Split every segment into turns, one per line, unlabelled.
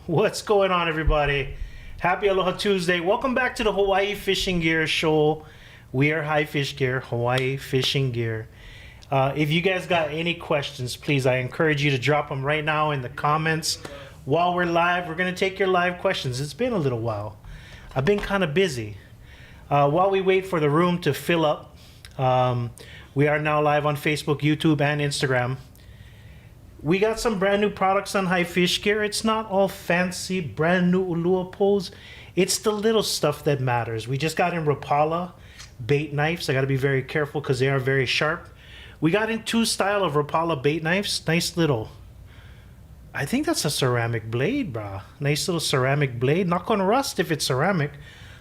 What's going on, everybody? Happy Aloha Tuesday. Welcome back to the Hawaii Fishing Gear Show. We are High Fish Gear, Hawaii Fishing Gear. If you guys got any questions, please, I encourage you to drop them right now in the comments. While we're live, we're going to take your live questions. It's been a little while. I've been kind of busy. While we wait for the room to fill up, we are now live on Facebook, YouTube, and Instagram. We got some brand new products on High Fish Gear. It's not all fancy, brand new ulua poles. It's the little stuff that matters. We just got in Rapala bait knives. I got to be very careful because they are very sharp. We got in two style of Rapala bait knives. Nice little, I think that's a ceramic blade, brah. Nice little ceramic blade. Not going to rust if it's ceramic.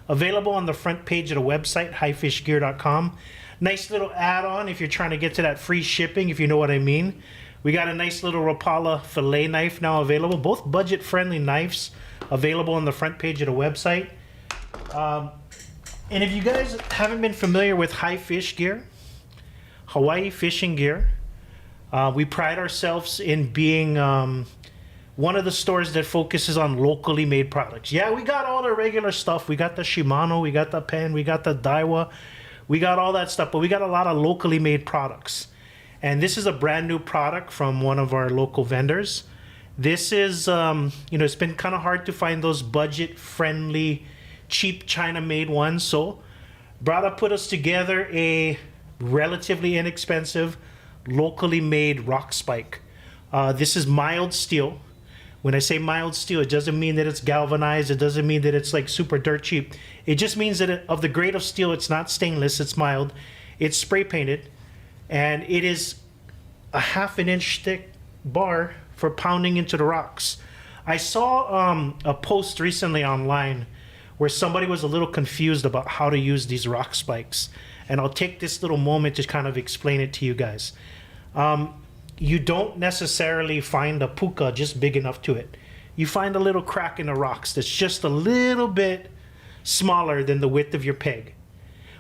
Available on the front page of the website, highfishgear.com. Nice little add-on if you're trying to get to that free shipping, if you know what I mean. We got a nice little Rapala fillet knife now available. Both budget-friendly knives available on the front page of the website. And if you guys haven't been familiar with High Fish Gear, Hawaii Fishing Gear, we pride ourselves in being one of the stores that focuses on locally made products. Yeah, we got all the regular stuff. We got the Shimano, we got the Penn, we got the Daiwa, we got all that stuff, but we got a lot of locally made products. And this is a brand new product from one of our local vendors. This is, it's been kind of hard to find those budget-friendly, cheap China-made ones. So, Brada put us together a relatively inexpensive, locally made rock spike. This is mild steel. When I say mild steel, it doesn't mean that it's galvanized. It doesn't mean that it's like super dirt cheap. It just means that of the grade of steel, it's not stainless, it's mild. It's spray painted. And it is a 1/2 inch thick bar for pounding into the rocks. I saw a post recently online where somebody was a little confused about how to use these rock spikes. And I'll take this little moment to kind of explain it to you guys. You don't necessarily find a puka just big enough to it. You find a little crack in the rocks that's just a little bit smaller than the width of your peg,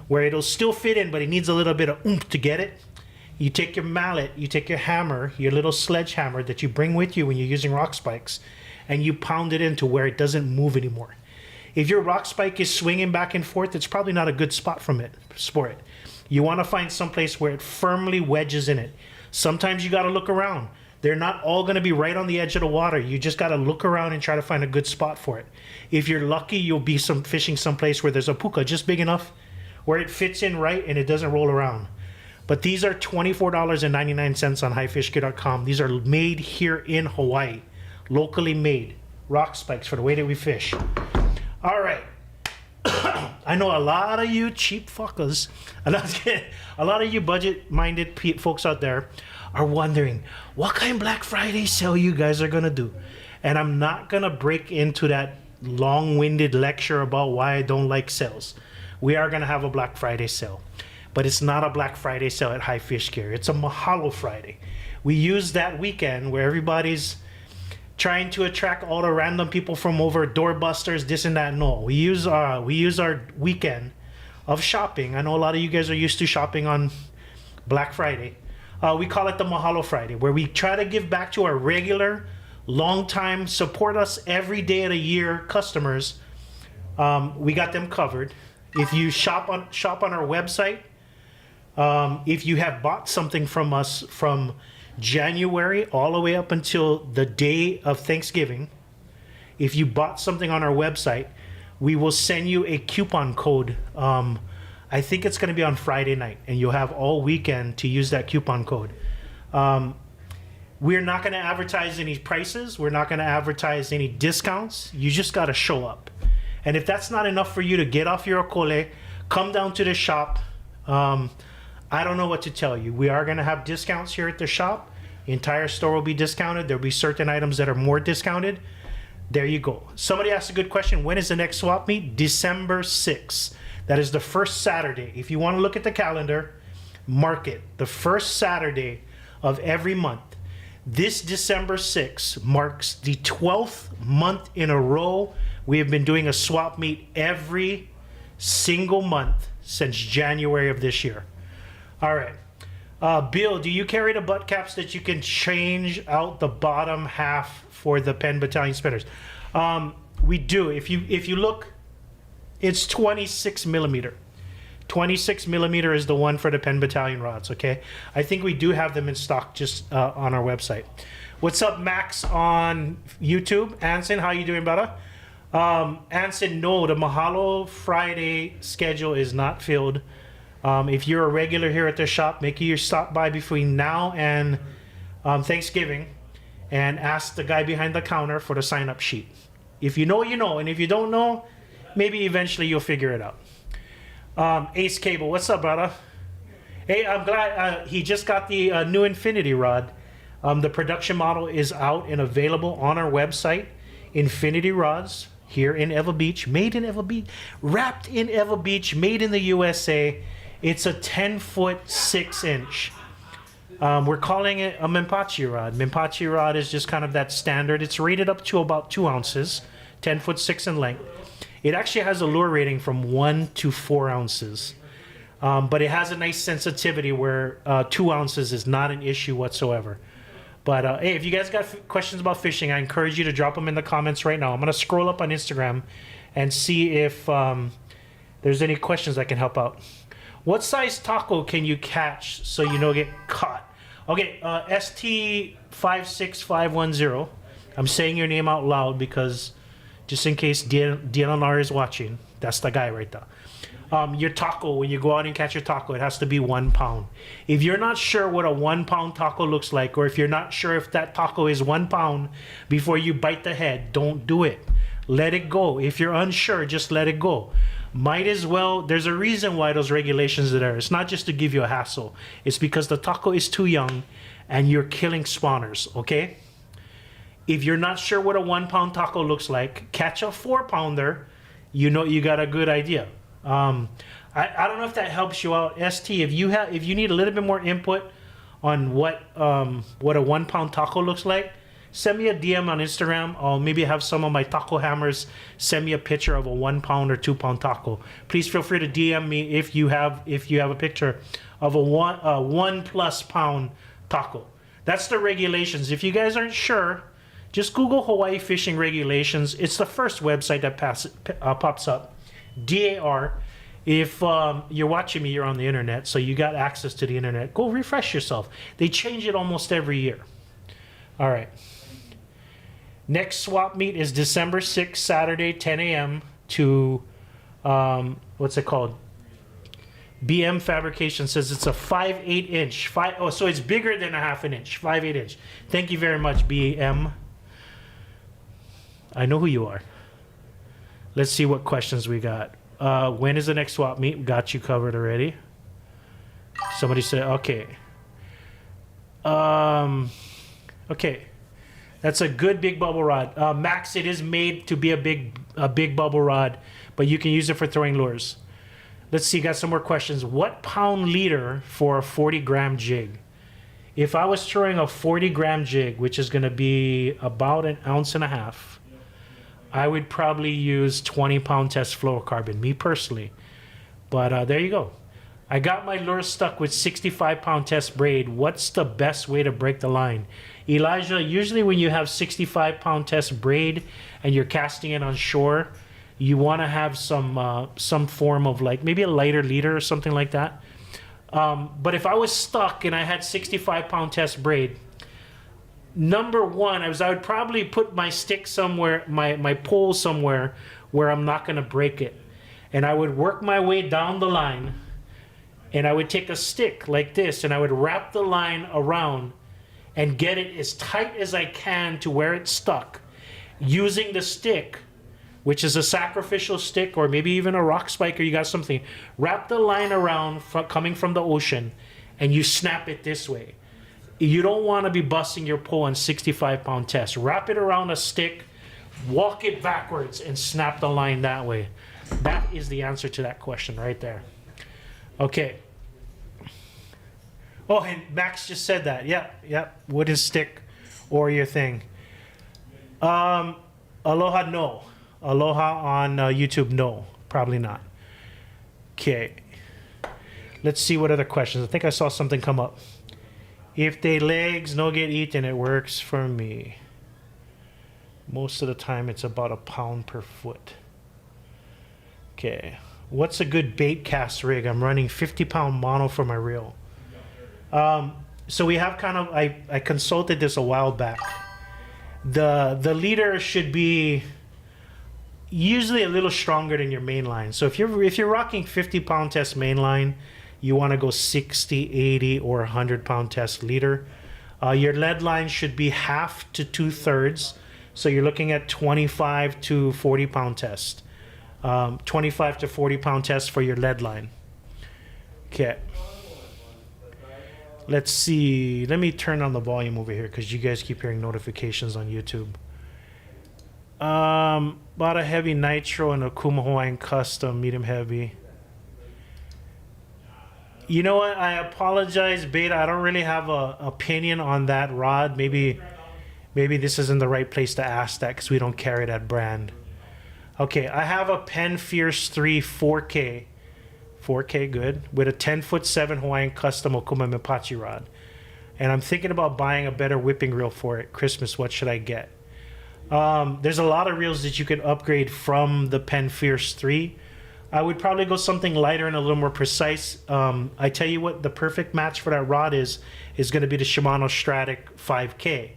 where it'll still fit in, but it needs a little bit of oomph to get it. You take your mallet, you take your hammer, your little sledgehammer that you bring with you when you're using rock spikes, and you pound it into where it doesn't move anymore. If your rock spike is swinging back and forth, it's probably not a good spot for it. You want to find someplace where it firmly wedges in it. Sometimes you got to look around. They're not all going to be right on the edge of the water. You just got to look around and try to find a good spot for it. If you're lucky, you'll be fishing someplace where there's a puka just big enough where it fits in right and it doesn't roll around. But these are $24.99 on highfishgear.com. These are made here in Hawaii, locally made rock spikes for the way that we fish. All right. I know a lot of you cheap fuckers, a lot of you budget-minded folks out there are wondering what kind of Black Friday sale you guys are going to do. And I'm not going to break into that long-winded lecture about why I don't like sales. We are going to have a Black Friday sale. But it's not a Black Friday sale at High Fish Gear. It's a Mahalo Friday. We use that weekend where everybody's trying to attract all the random people from over, doorbusters, this and that. No, we use our weekend of shopping. I know a lot of you guys are used to shopping on Black Friday. We call it the Mahalo Friday, where we try to give back to our regular, long-time, support us every day of the year customers. We got them covered. If you shop on our website, if you have bought something from us from January all the way up until the day of Thanksgiving, if you bought something on our website, we will send you a coupon code. I think it's going to be on Friday night, and you'll have all weekend to use that coupon code. We're not going to advertise any prices. We're not going to advertise any discounts. You just got to show up. And if that's not enough for you to get off your okole, come down to the shop. I don't know what to tell you. We are going to have discounts here at the shop. The entire store will be discounted. There'll be certain items that are more discounted. There you go. Somebody asked a good question. When is the next swap meet? December 6th. That is the first Saturday. If you want to look at the calendar, mark it. The first Saturday of every month. This December 6th marks the 12th month in a row we have been doing a swap meet every single month since January of this year. All right. Bill, do you carry the butt caps that you can change out the bottom half for the Penn Battalion spinners. We do. If you look, it's 26 millimeter. 26 millimeter is the one for the Penn Battalion rods, okay? I think we do have them in stock just on our website. What's up, Max, on YouTube? Anson, how you doing, brother? Anson, no, the Mahalo Friday schedule is not filled. If you're a regular here at the shop, make sure you stop by between now and Thanksgiving and ask the guy behind the counter for the sign-up sheet. If you know, you know. And if you don't know, maybe eventually you'll figure it out. Ace Cable, what's up, brother? Hey, I'm glad he just got the new Infinity rod. The production model is out and available on our website. Infinity rods here in Ewa Beach, made in Ewa Beach, wrapped in Ewa Beach, made in the USA. It's a 10-foot 6-inch. We're calling it a Mimpachi rod. Mimpachi rod is just kind of that standard. It's rated up to about 2 ounces, 10-foot 6 in length. It actually has a lure rating from 1 to 4 ounces. But it has a nice sensitivity where 2 ounces is not an issue whatsoever. But hey, if you guys got questions about fishing, I encourage you to drop them in the comments right now. I'm going to scroll up on Instagram and see if there's any questions I can help out. What size taco can you catch so you don't get caught? Okay, ST56510. I'm saying your name out loud because just in case DLNR is watching, that's the guy right there. Your taco, when you go out and catch your taco, it has to be 1 pound. If you're not sure what a 1 pound taco looks like, or if you're not sure if that taco is 1 pound before you bite the head, don't do it. Let it go. If you're unsure, just let it go. Might as well, there's a reason why those regulations are there. It's not just to give you a hassle. It's because the taco is too young and you're killing spawners, okay? If you're not sure what a 1 pound taco looks like, catch a 4 pounder. You know you got a good idea. I don't know if that helps you out, ST. If you need a little bit more input on what a 1 pound taco looks like, send me a DM on Instagram. I'll maybe have some of my taco hammers send me a picture of a 1 pound or 2 pound taco. Please feel free to DM me if you have a picture of a 1+ pound taco. That's the regulations. If you guys aren't sure, just Google Hawaii fishing regulations. It's the first website that pops up. DAR. If you're watching me, you're on the internet, so you got access to the internet. Go refresh yourself. They change it almost every year. All right. Next swap meet is December 6th, Saturday, 10 a.m. to, what's it called? BM Fabrication says it's a 5/8 inch. So it's bigger than a 1/2 inch. 5/8 inch. Thank you very much, BM. I know who you are. Let's see what questions we got. When is the next swap meet? Got you covered already. Somebody said, okay. Okay. That's a good big bubble rod. Max, it is made to be a big bubble rod, but you can use it for throwing lures. Let's see, got some more questions. What pound leader for a 40-gram jig? If I was throwing a 40-gram jig, which is going to be about 1.5 ounces, I would probably use 20-pound test fluorocarbon, me personally. But there you go. I got my lure stuck with 65-pound test braid. What's the best way to break the line? Elijah, usually when you have 65-pound test braid and you're casting it on shore, you want to have some form of like maybe a lighter leader or something like that. But if I was stuck and I had 65-pound test braid, number one, I would probably put my stick somewhere, my pole somewhere where I'm not going to break it. And I would work my way down the line, and I would take a stick like this, and I would wrap the line around and get it as tight as I can to where it's stuck. Using the stick, which is a sacrificial stick or maybe even a rock spike, or you got something, wrap the line around coming from the ocean, and you snap it this way. You don't want to be busting your pole on 65-pound test. Wrap it around a stick, walk it backwards, and snap the line that way. That is the answer to that question right there. Okay. Oh, and Max just said that. Yep. Wooden stick or your thing. Aloha, no. Aloha on YouTube, no. Probably not. Okay. Let's see what other questions. I think I saw something come up. If they legs no get eaten, it works for me. Most of the time it's about a pound per foot. Okay, what's a good bait cast rig? I'm running 50-pound mono for my reel. So we have kind of, I consulted this a while back. The leader should be usually a little stronger than your main line. So if you're rocking 50-pound test main line, you want to go 60, 80, or 100-pound test leader. Your lead line should be half to 2/3. So you're looking at 25 to 40-pound test. 25 to 40-pound test for your lead line. Okay. Let's see. Let me turn on the volume over here because you guys keep hearing notifications on YouTube. Bought a heavy nitro and a Kuma Hawaiian custom medium heavy. You know what? I apologize, Beta. I don't really have a opinion on that rod. Maybe this isn't the right place to ask that because we don't carry that brand. Okay, I have a Penn Fierce 3 4K. 4K, good. With a 10'7" Hawaiian custom Okuma Mipachi rod. And I'm thinking about buying a better whipping reel for it. Christmas, what should I get? There's a lot of reels that you can upgrade from the Penn Fierce 3. I would probably go something lighter and a little more precise. I tell you what, the perfect match for that rod is going to be the Shimano Stratic 5K.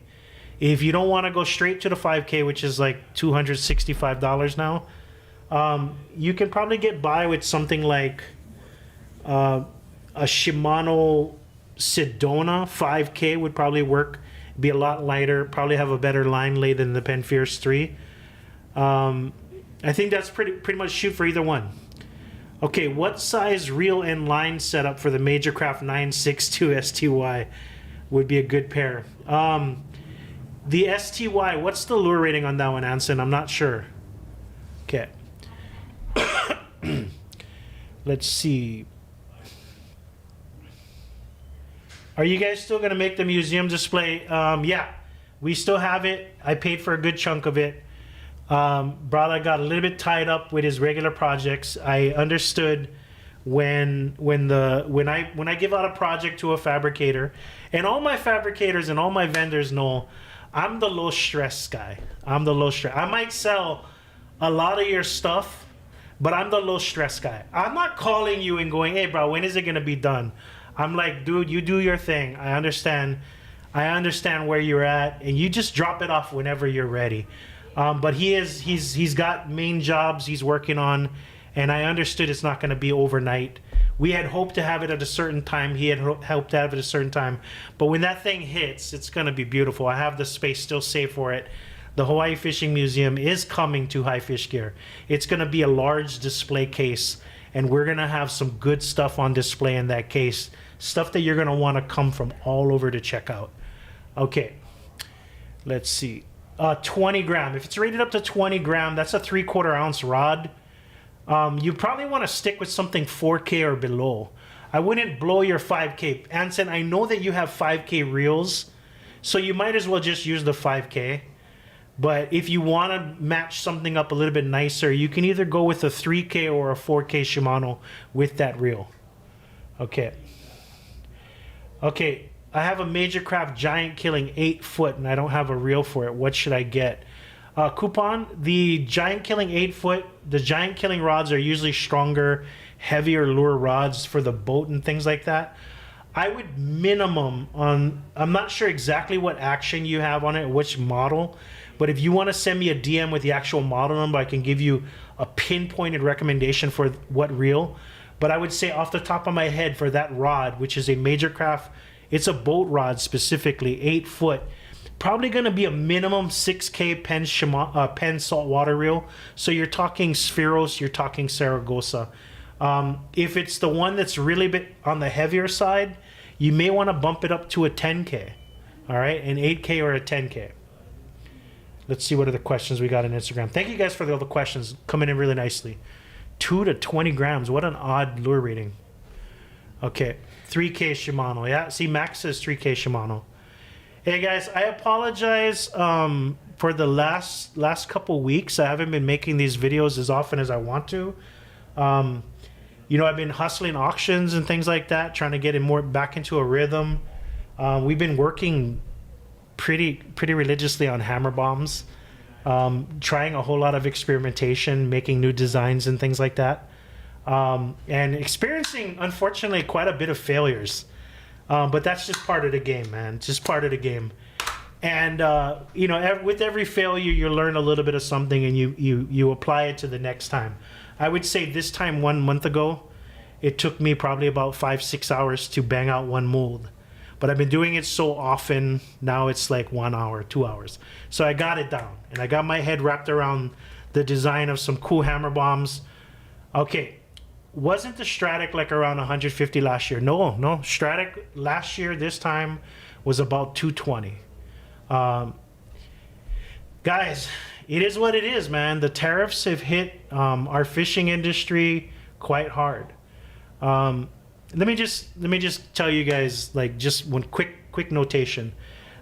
If you don't want to go straight to the 5K, which is like $265 now, you can probably get by with something like a Shimano Sedona 5K would probably work. Be a lot lighter, probably have a better line lay than the Penn Fierce 3. I think that's pretty much shoot for either one. Okay, what size reel and line setup for the Major Craft 962 STY would be a good pair? The STY, what's the lure rating on that one, Anson? I'm not sure. Okay. Let's see. Are you guys still going to make the museum display? Yeah, we still have it. I paid for a good chunk of it. Brother got a little bit tied up with his regular projects. I understood when I give out a project to a fabricator, and all my fabricators and all my vendors know I'm the low stress guy. I'm the low stress. I might sell a lot of your stuff, but I'm the low stress guy. I'm not calling you and going, hey bro, when is it gonna be done? I'm like, dude, you do your thing. I understand where you're at, and you just drop it off whenever you're ready. But he's got main jobs he's working on, and I understood it's not going to be overnight. We had hoped to have it at a certain time. He had hoped to have it at a certain time. But when that thing hits, it's going to be beautiful. I have the space still saved for it. The Hawaii Fishing Museum is coming to High Fish Gear. It's going to be a large display case, and we're going to have some good stuff on display in that case. Stuff that you're going to want to come from all over to check out. Okay, let's see. 20 gram. If it's rated up to 20 gram, that's a 3/4 ounce rod. You probably want to stick with something 4K or below. I wouldn't blow your 5K. Anson, I know that you have 5K reels, so you might as well just use the 5K. But if you want to match something up a little bit nicer, you can either go with a 3K or a 4K Shimano with that reel. Okay. Okay, I have a Major Craft Giant Killing 8-foot, and I don't have a reel for it. What should I get? Coupon, the Giant Killing 8-foot, the Giant Killing rods are usually stronger, heavier lure rods for the boat and things like that. I would minimum on, I'm not sure exactly what action you have on it, which model, but if you want to send me a DM with the actual model number, I can give you a pinpointed recommendation for what reel. But I would say off the top of my head for that rod, which is a Major Craft, it's a boat rod specifically, 8-foot, probably going to be a minimum 6K Penn saltwater reel. So you're talking Spheros, you're talking Saragossa. If it's the one that's really bit on the heavier side, you may want to bump it up to a 10K. All right, an 8K or a 10K. Let's see what other questions we got on Instagram. Thank you guys for all the questions coming in really nicely. 2 to 20 grams. What an odd lure rating. Okay, 3K Shimano. Yeah, see, Max says 3K Shimano. Hey guys, I apologize for the last couple weeks. I haven't been making these videos as often as I want to. You know, I've been hustling auctions and things like that, trying to get it more back into a rhythm. We've been working pretty religiously on hammer bombs. trying a whole lot of experimentation, making new designs and things like that, and experiencing, unfortunately, quite a bit of failures. But that's just part of the game, man. Just part of the game. And you know, with every failure, you learn a little bit of something, and you apply it to the next time. I would say this time 1 month ago, it took me probably about 5-6 hours to bang out one mold. But I've been doing it so often, now it's like 1 hour, 2 hours. So I got it down, and I got my head wrapped around the design of some cool hammer bombs. Okay, wasn't the Stratic like around 150 last year? No, Stratic last year, this time, was about 220. Guys, it is what it is, man. The tariffs have hit our fishing industry quite hard. Let me just tell you guys, like, just one quick notation.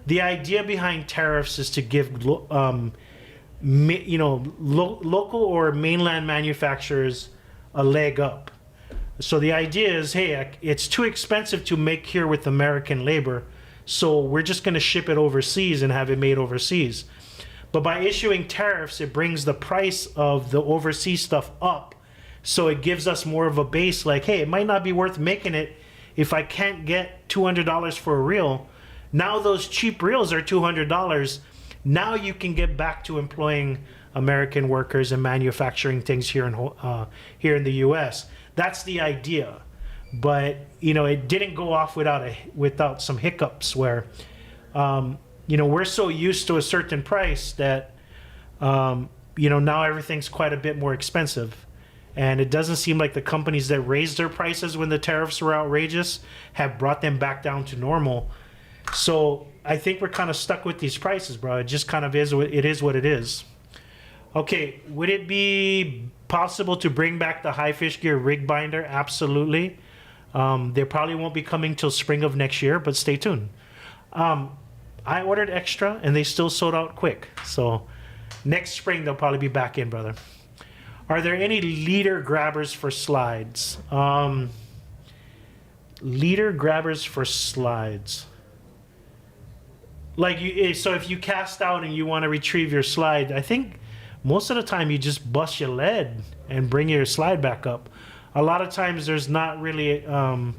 The idea behind tariffs is to give local or mainland manufacturers a leg up. So the idea is, hey, it's too expensive to make here with American labor, so we're just going to ship it overseas and have it made overseas. But by issuing tariffs, it brings the price of the overseas stuff up. So it gives us more of a base, like, hey, it might not be worth making it if I can't get $200 for a reel. Now those cheap reels are $200. Now you can get back to employing American workers and manufacturing things here in the U.S. That's the idea. But, you know, it didn't go off without some hiccups where, you know, we're so used to a certain price that, you know, now everything's quite a bit more expensive. And it doesn't seem like the companies that raised their prices when the tariffs were outrageous have brought them back down to normal. So I think we're kind of stuck with these prices, bro. It just kind of is what it is. Okay, would it be possible to bring back the high fish gear rig binder? Absolutely. They probably won't be coming till spring of next year, but stay tuned. I ordered extra, and they still sold out quick. So next spring, they'll probably be back in, brother. Are there any leader grabbers for slides? Leader grabbers for slides. Like, so if you cast out and you want to retrieve your slide, I think most of the time you just bust your lead and bring your slide back up. A lot of times there's not really a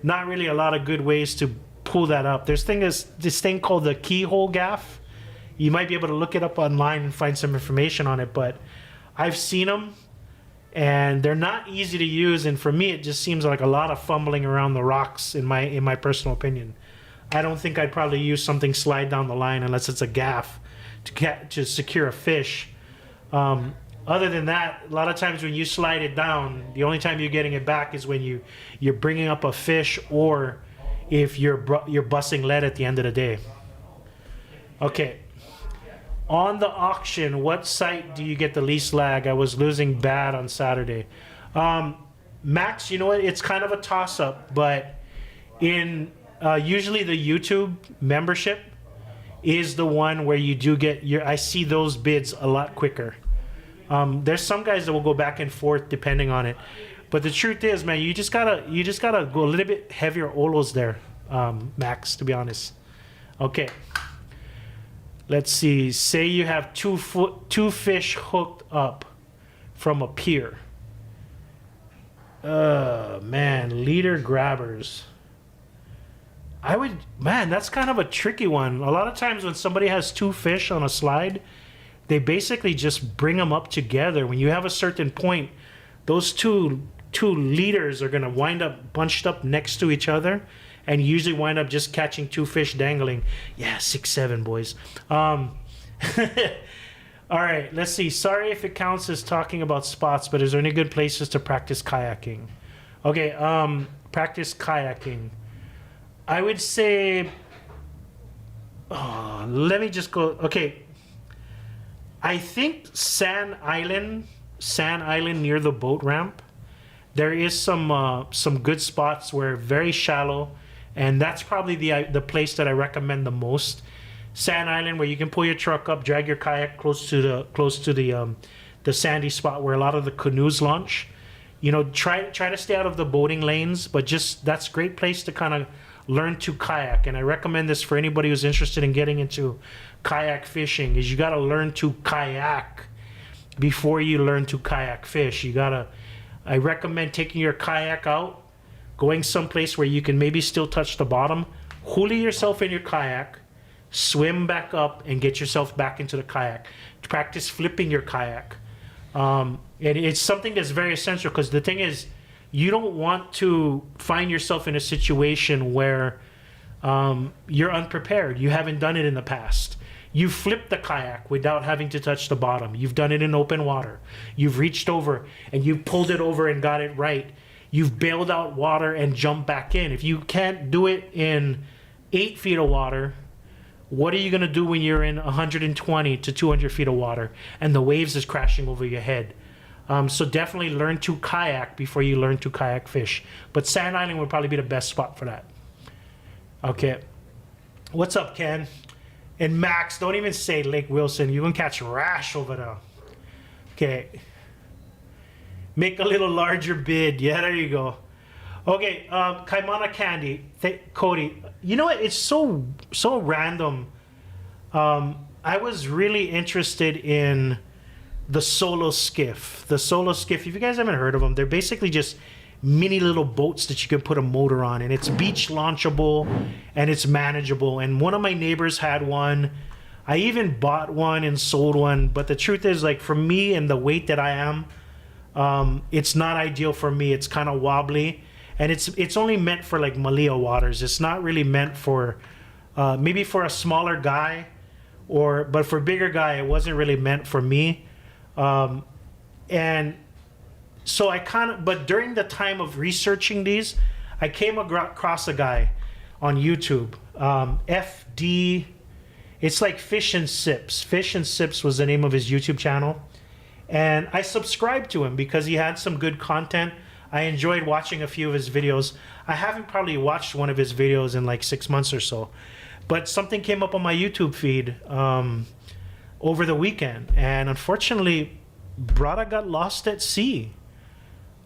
lot of good ways to pull that up. There's this thing called the keyhole gaff. You might be able to look it up online and find some information on it, but I've seen them, and they're not easy to use. And for me, it just seems like a lot of fumbling around the rocks, in my personal opinion. I don't think I'd probably use something slide down the line unless it's a gaff to secure a fish. Other than that, a lot of times when you slide it down, the only time you're getting it back is when you're bringing up a fish, or if you're busting lead at the end of the day. Okay. On the auction, what site do you get the least lag? I was losing bad on Saturday. Max, you know what? It's kind of a toss-up, but in usually the YouTube membership is the one where you do get I see those bids a lot quicker. There's some guys that will go back and forth depending on it, but the truth is, man, you just gotta go a little bit heavier olos there, Max. To be honest. Okay. Let's see. Say you have two fish hooked up from a pier. Man, leader grabbers. That's kind of a tricky one. A lot of times when somebody has two fish on a slide, they basically just bring them up together. When you have a certain point, those two leaders are going to wind up bunched up next to each other, and usually wind up just catching two fish dangling. Yeah, 6-7, boys. All right, let's see. Sorry if it counts as talking about spots, but is there any good places to practice kayaking? Okay, practice kayaking. I would say, let me just go. Okay, I think Sand Island near the boat ramp, there is some good spots where very shallow, and that's probably the place that I recommend the most. Sand Island, where you can pull your truck up, drag your kayak close to the sandy spot where a lot of the canoes launch. You know, try to stay out of the boating lanes, but just that's a great place to kind of learn to kayak. And I recommend this for anybody who's interested in getting into kayak fishing, is you got to learn to kayak before you learn to kayak fish. I recommend taking your kayak out, going someplace where you can maybe still touch the bottom, huli yourself in your kayak, swim back up and get yourself back into the kayak. Practice flipping your kayak. And it's something that's very essential, because the thing is, you don't want to find yourself in a situation where you're unprepared. You haven't done it in the past. You flipped the kayak without having to touch the bottom. You've done it in open water. You've reached over and you pulled it over and got it right. You've bailed out water and jumped back in. If you can't do it in 8 feet of water, what are you going to do when you're in 120 to 200 feet of water and the waves is crashing over your head? So definitely learn to kayak before you learn to kayak fish. But Sand Island would probably be the best spot for that. Okay. What's up, Ken? And Max, don't even say Lake Wilson. You're going to catch rash over there. Okay. Make a little larger bid. Yeah, there you go. Okay, Kaimana Candy. Cody, you know what? It's so random. I was really interested in the solo skiff. The solo skiff, if you guys haven't heard of them, they're basically just mini little boats that you can put a motor on, and it's beach launchable and it's manageable. And one of my neighbors had one. I even bought one and sold one, but the truth is, like, for me and the weight that I am, it's not ideal for me. It's kind of wobbly, and it's only meant for like Malia waters. It's not really meant for maybe for a smaller guy, but for a bigger guy, it wasn't really meant for me. And so but during the time of researching these, I came across a guy on YouTube, FD, it's like Fish and Sips. Fish and Sips was the name of his YouTube channel. And I subscribed to him because he had some good content. I enjoyed watching a few of his videos. I haven't probably watched one of his videos in like 6 months or so. But something came up on my YouTube feed over the weekend. And unfortunately, Brada got lost at sea.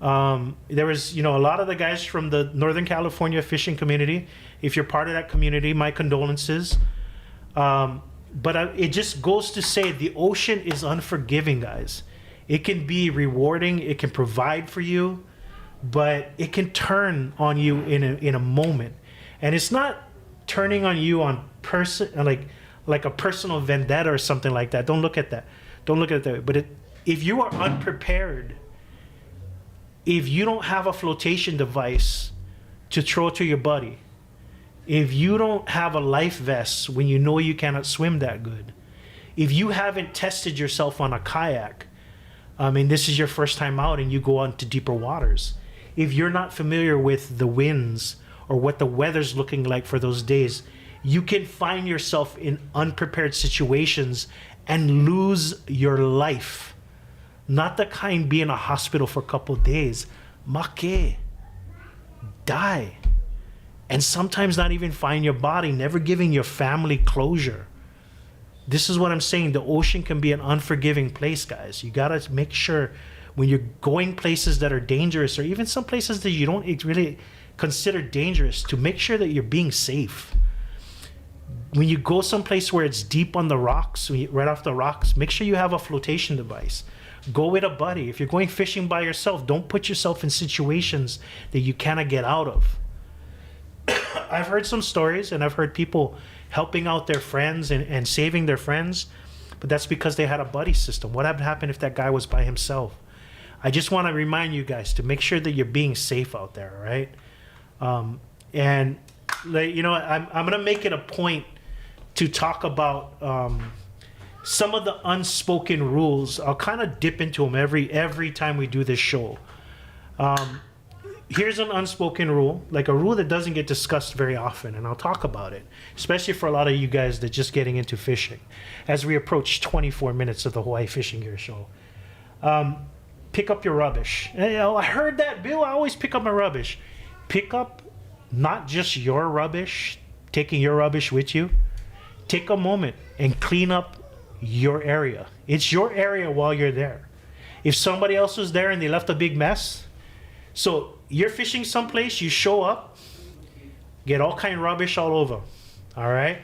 There was, a lot of the guys from the Northern California fishing community. If you're part of that community, my condolences. But it just goes to say the ocean is unforgiving, guys. It can be rewarding, it can provide for you, but it can turn on you in a moment. And it's not turning on you on like a personal vendetta or something like that. Don't look at that. Don't look at it that way. But if you are unprepared, if you don't have a flotation device to throw to your buddy, if you don't have a life vest when you know you cannot swim that good, if you haven't tested yourself on a kayak, and this is your first time out and you go on to deeper waters, if you're not familiar with the winds or what the weather's looking like for those days, you can find yourself in unprepared situations and lose your life. Not the kind be in a hospital for a couple of days. Make. Die. And sometimes not even find your body, never giving your family closure. This is what I'm saying. The ocean can be an unforgiving place, guys. You got to make sure when you're going places that are dangerous, or even some places that you don't really consider dangerous, to make sure that you're being safe. When you go someplace where it's deep on the rocks, right off the rocks, make sure you have a flotation device. Go with a buddy. If you're going fishing by yourself, don't put yourself in situations that you cannot get out of. I've heard some stories, and I've heard people helping out their friends and saving their friends, but that's because they had a buddy system. What would happen if that guy was by himself? I just want to remind you guys to make sure that you're being safe out there, right? And I'm going to make it a point to talk about some of the unspoken rules. I'll kind of dip into them every time we do this show. Here's an unspoken rule, like a rule that doesn't get discussed very often, and I'll talk about it, especially for a lot of you guys that are just getting into fishing, as we approach 24 minutes of the Hawaii Fishing Gear Show. Pick up your rubbish. I heard that, Bill. I always pick up my rubbish. Pick up not just your rubbish, taking your rubbish with you. Take a moment and clean up your area. It's your area while you're there. If somebody else was there and they left a big mess, so you're fishing someplace, you show up, get all kind of rubbish all over. All right?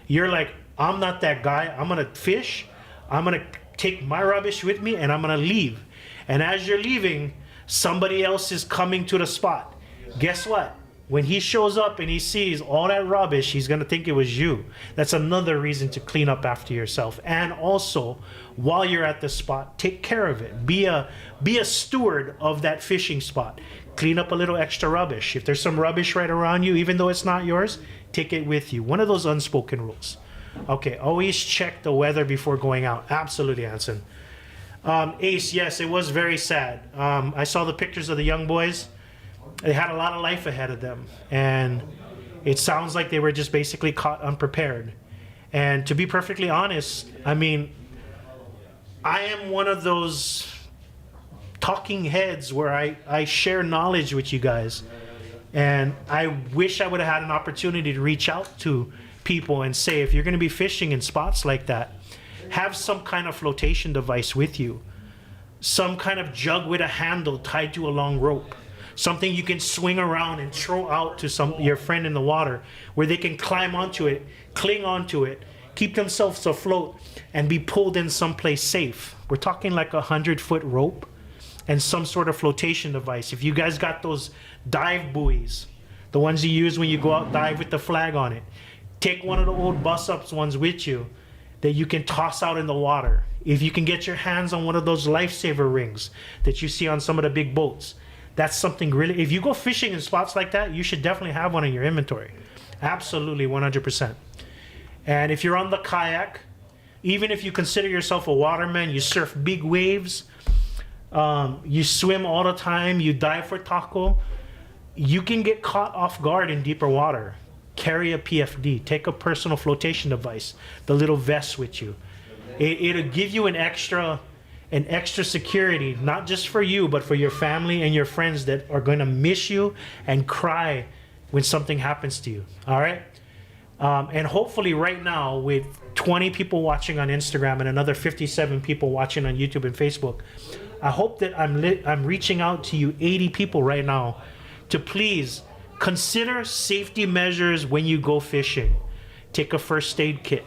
You're like, I'm not that guy. I'm going to fish. I'm going to take my rubbish with me and I'm going to leave. And as you're leaving, somebody else is coming to the spot. Guess what? When he shows up and he sees all that rubbish, he's going to think it was you. That's another reason to clean up after yourself. And also, while you're at the spot, take care of it. Be a steward of that fishing spot. Clean up a little extra rubbish. If there's some rubbish right around you, even though it's not yours, take it with you. One of those unspoken rules. Okay, always check the weather before going out. Absolutely, Anson. Ace, yes, it was very sad. I saw the pictures of the young boys. They had a lot of life ahead of them, and it sounds like they were just basically caught unprepared. And to be perfectly honest, I mean, I am one of those talking heads where I share knowledge with you guys, and I wish I would have had an opportunity to reach out to people and say, if you're going to be fishing in spots like that, have some kind of flotation device with you, some kind of jug with a handle tied to a long rope. Something you can swing around and throw out to your friend in the water where they can climb onto it, cling onto it, keep themselves afloat, and be pulled in someplace safe. We're talking like 100-foot rope and some sort of flotation device. If you guys got those dive buoys, the ones you use when you go out dive with the flag on it, take one of the old bus-ups ones with you that you can toss out in the water. If you can get your hands on one of those lifesaver rings that you see on some of the big boats, that's something really, if you go fishing in spots like that, you should definitely have one in your inventory. Absolutely, 100%. And if you're on the kayak, even if you consider yourself a waterman, you surf big waves, you swim all the time, you dive for Tako, you can get caught off guard in deeper water. Carry a PFD, take a personal flotation device, the little vest with you. It'll give you an extra security, not just for you, but for your family and your friends that are going to miss you and cry when something happens to you. All right? And hopefully right now, with 20 people watching on Instagram and another 57 people watching on YouTube and Facebook, I hope that I'm reaching out to you 80 people right now to please consider safety measures when you go fishing. Take a first aid kit.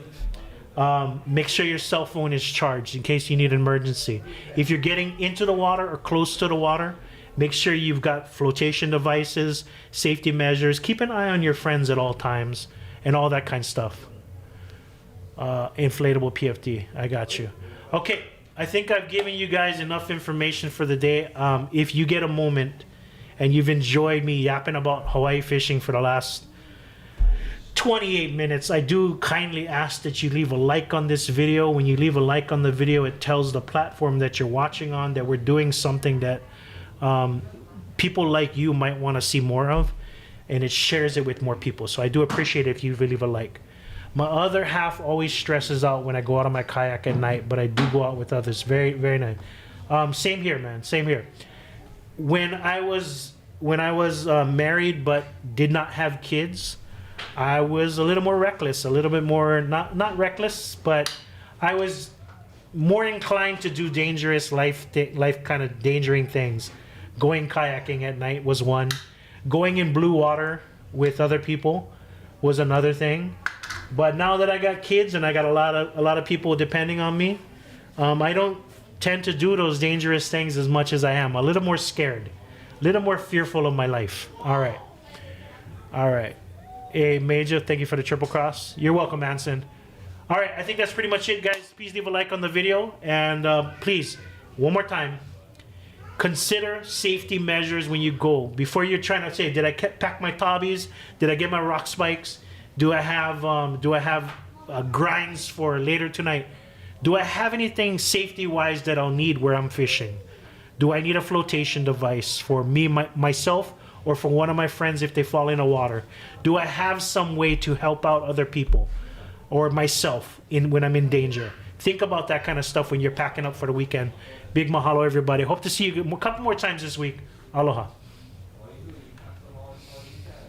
Make sure your cell phone is charged in case you need an emergency. If you're getting into the water or close to the water, make sure you've got flotation devices, safety measures. Keep an eye on your friends at all times and all that kind of stuff. Inflatable PFD, I got you. Okay, I think I've given you guys enough information for the day. If you get a moment and you've enjoyed me yapping about Hawaii fishing for the last 28 minutes, I do kindly ask that you leave a like on this video. When you leave a like on the video, it tells the platform that you're watching on that we're doing something that people like you might want to see more of, and it shares it with more people. So I do appreciate it if you leave a like. My other half always stresses out when I go out on my kayak at night, but I do go out with others. Very, very nice. Same here, man. Same here. When I was married but did not have kids, I was a little more reckless, a little bit more, not reckless, but I was more inclined to do dangerous life kind of endangering things. Going kayaking at night was one. Going in blue water with other people was another thing. But now that I got kids and I got a lot of people depending on me, I don't tend to do those dangerous things as much as I am. A little more scared, a little more fearful of my life. All right. All right. Hey, Major, thank you for the triple cross. You're welcome, Anson. All right, I think that's pretty much it, guys. Please leave a like on the video. And please, one more time, consider safety measures when you go. Before you're trying to say, did I pack my tobbies? Did I get my rock spikes? Do I have grinds for later tonight? Do I have anything safety-wise that I'll need where I'm fishing? Do I need a flotation device for me, myself, or for one of my friends if they fall in the water? Do I have some way to help out other people or myself when I'm in danger? Think about that kind of stuff when you're packing up for the weekend. Big mahalo, everybody. Hope to see you a couple more times this week. Aloha.